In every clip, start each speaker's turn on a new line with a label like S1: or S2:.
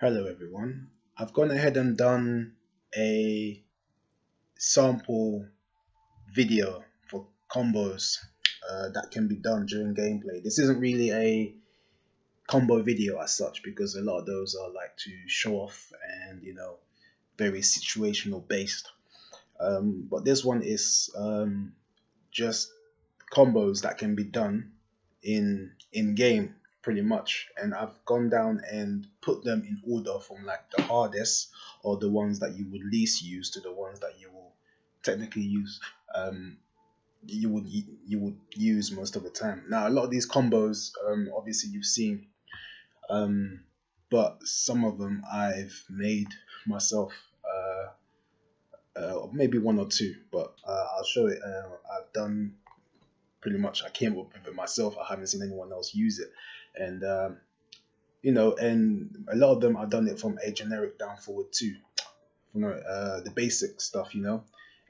S1: Hello everyone. I've gone ahead and done a sample video for combos that can be done during gameplay. This isn't really a combo video as such because a lot of those are like to show off and very situational based. But this one is just combos that can be done in game pretty much, and I've gone down and put them in order from like the hardest or the ones that you would least use to the ones that you will technically use you would use most of the time. Now a lot of these combos obviously you've seen, um but some of them I've made myself, maybe one or two, but I'll show it. I've done pretty much, I came up with it myself. I haven't seen anyone else use it, and and a lot of them I've done it from a generic down forward two, the basic stuff,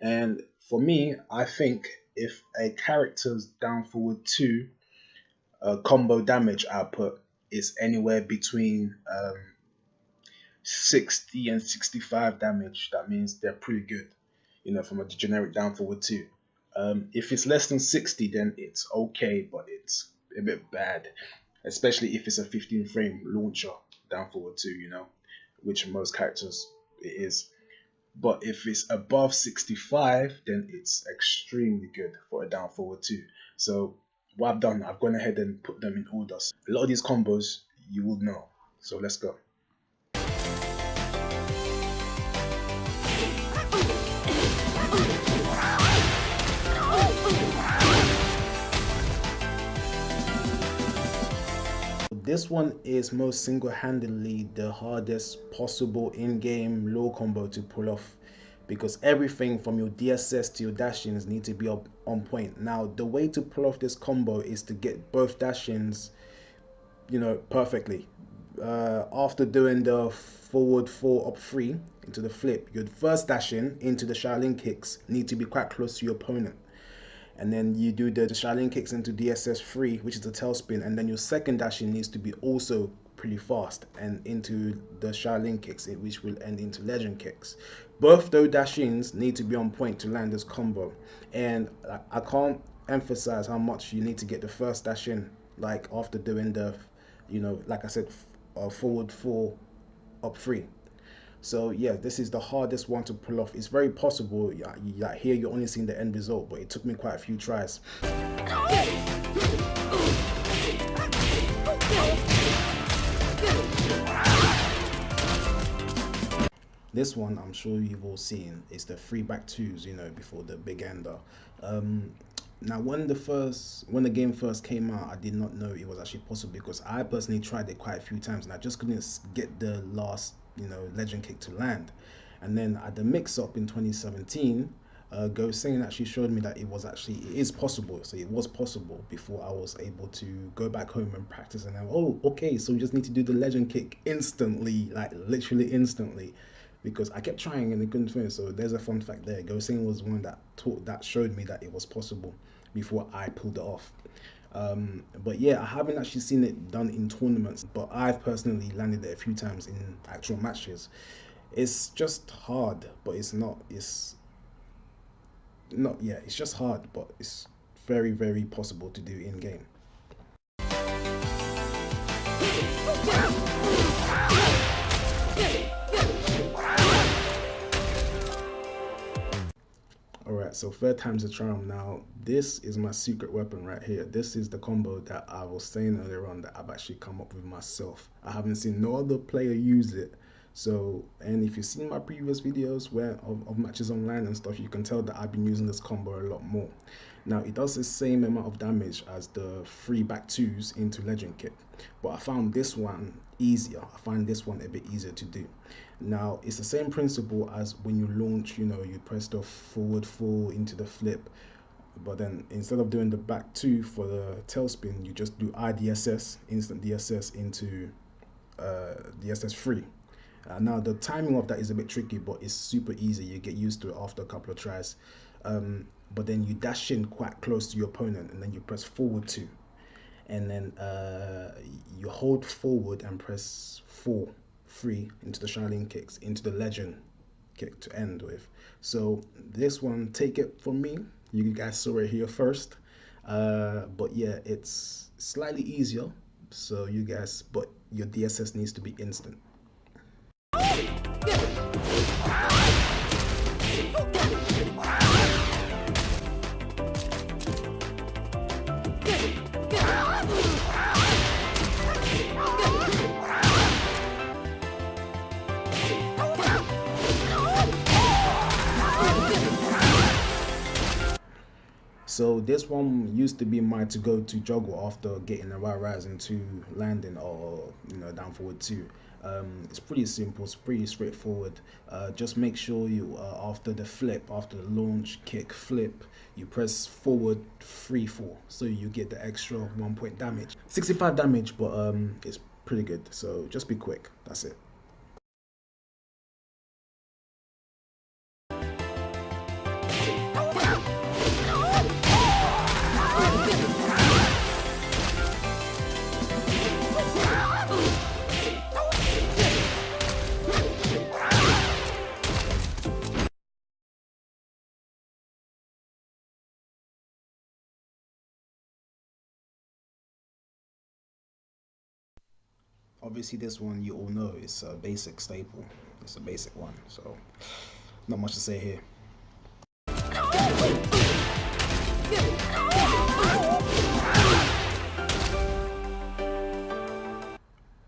S1: And for me, I think if a character's down forward two combo damage output is anywhere between 60 and 65 damage, that means they're pretty good, from a generic down forward two. If it's less than 60, then it's okay, but it's a bit bad, especially if it's a 15 frame launcher down forward two, which most characters it is. But if it's above 65, then it's extremely good for a down forward two. So what I've done, I've gone ahead and put them in order. A lot of these combos you will know. So let's go. This one is most single-handedly the hardest possible in-game low combo to pull off, because everything from your DSS to your dash-ins need to be up on point. Now the way to pull off this combo is to get both dash-ins perfectly. After doing the forward 4 up 3 into the flip, your first dash-in into the Shaolin kicks need to be quite close to your opponent, and then you do the Shaolin kicks into DSS 3, which is the tailspin, and then your second dash-in needs to be also pretty fast and into the Shaolin kicks, which will end into legend kicks. Both those dash-ins need to be on point to land this combo, and I can't emphasize how much you need to get the first dash-in, like after doing the, like I said, forward 4 up 3. So yeah, this is the hardest one to pull off. It's very possible. Yeah, here you're only seeing the end result, but it took me quite a few tries. This one I'm sure you've all seen is the 3 back 2s, before the big ender. Now when the game first came out, I did not know it was actually possible, because I personally tried it quite a few times and I just couldn't get the last legend kick to land. And then at the mix-up in 2017, Go actually showed me that it is possible. So it was possible before I was able to go back home and practice, and oh, okay, so we just need to do the legend kick instantly, like literally instantly, because I kept trying and it couldn't finish. So there's a fun fact there. Go was one that showed me that it was possible before I pulled it off. But yeah, I haven't actually seen it done in tournaments, but I've personally landed it a few times in actual matches. It's just hard, but it's just hard, but it's very, very possible to do in game. Alright, so third time's a charm. Now this is my secret weapon right here. This is the combo that I was saying earlier on that I've actually come up with myself. I haven't seen no other player use it. So, and if you've seen my previous videos of matches online and stuff, you can tell that I've been using this combo a lot more. Now it does the same amount of damage as the 3 back 2s into legend kick, but I found this one easier. I find this one a bit easier to do. Now it's the same principle as when you launch, you press the forward 4 into the flip, but then instead of doing the back 2 for the tailspin, you just do IDSS, instant DSS into DSS 3. Now the timing of that is a bit tricky, but it's super easy. You get used to it after a couple of tries. But then you dash in quite close to your opponent, and then you press forward 2, and then you hold forward and press 4 free into the Shaolin kicks into the legend kick to end with. So this one, take it from me, you guys saw it here first. But yeah, it's slightly easier, so you guys, but your DSS needs to be instant. So this one used to be my to-go-to juggle after getting a right rise into landing or down forward two. It's pretty simple, it's pretty straightforward. Just make sure you after the flip, after the launch kick flip, you press forward 3-4, so you get the extra 1 point damage. 65 damage, but it's pretty good. So just be quick. That's it. Obviously, this one you all know is a basic staple. It's a basic one, so not much to say here.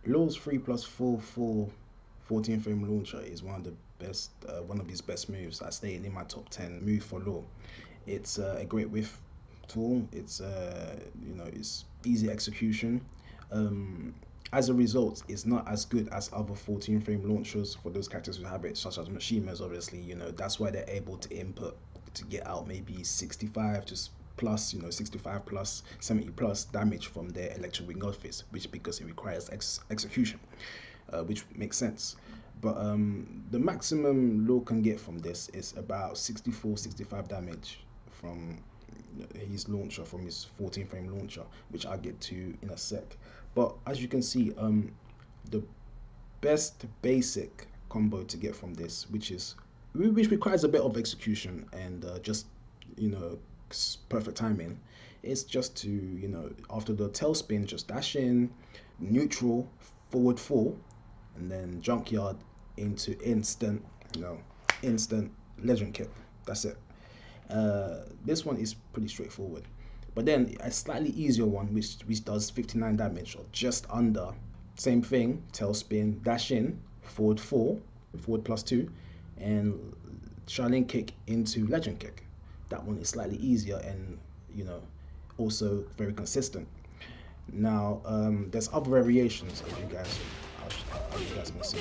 S1: Law's 3+4 14 frame launcher is one of the best, one of his best moves. I stated in my top 10 move for Law. It's a great whiff tool. It's it's easy execution. As a result, it's not as good as other 14 frame launchers for those characters who have it, such as Mashimas. Obviously, that's why they're able to input to get out maybe 65 to plus, 65 plus, 70 plus damage from their electric wing office, which because it requires execution, which makes sense. But the maximum Law can get from this is about 64-65 damage from his launcher, from his 14 frame launcher, which I'll get to in a sec. But as you can see, the best basic combo to get from this, which requires a bit of execution and just perfect timing, is just to after the tail spin, just dash in, neutral, forward 4, and then junkyard into instant legend kick. That's it. This one is pretty straightforward, but then a slightly easier one which does 59 damage or just under. Same thing, tail spin, dash in, forward 4, forward +2, and Shaolin kick into legend kick. That one is slightly easier and also very consistent. Now there's other variations, as you guys can see.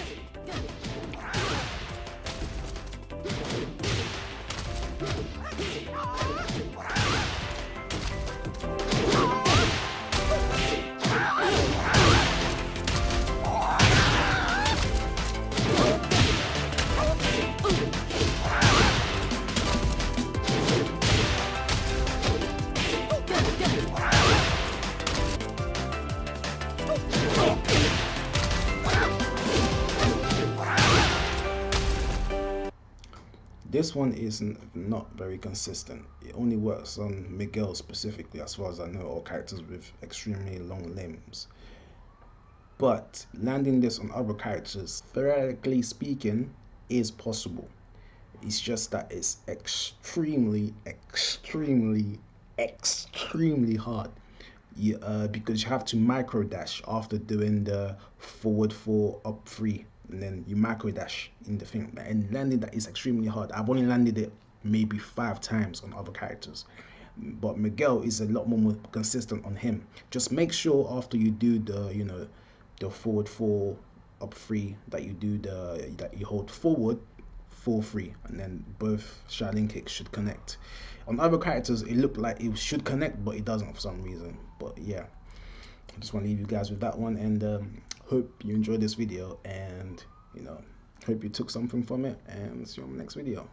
S1: This one is not very consistent. It only works on Miguel specifically, as far as I know, or characters with extremely long limbs. But landing this on other characters, theoretically speaking, is possible. It's just that it's extremely hard. Because you have to micro dash after doing the forward 4 up 3, and then you micro dash in the thing, and landing that is extremely hard. I've only landed it maybe 5 times on other characters, but Miguel is a lot more consistent on him. Just make sure after you do the the forward 4 up 3 that you hold forward 4-3, and then both Shaolin kicks should connect. On other characters it looked like it should connect, but it doesn't for some reason. But yeah, I just want to leave you guys with that one, and hope you enjoyed this video, and hope you took something from it, and see you on the next video.